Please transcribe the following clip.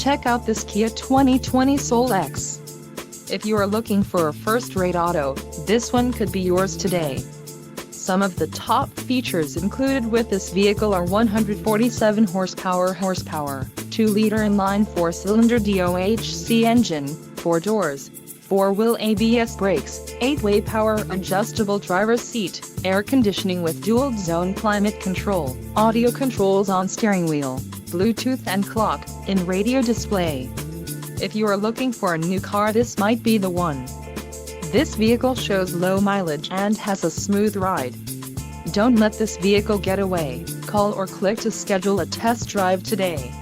Check out this Kia 2020 Soul X. If you are looking for a first-rate auto, this one could be yours today. Some of the top features included with this vehicle are 147 horsepower, 2-liter inline 4-cylinder DOHC engine, 4 doors, 4-wheel ABS brakes, 8-way power adjustable driver's seat, air conditioning with dual-zone climate control, audio controls on steering wheel, Bluetooth and clock-in radio display. If you are looking for a new car, this might be the one. This vehicle shows low mileage and has a smooth ride. Don't let this vehicle get away. Call or click to schedule a test drive today.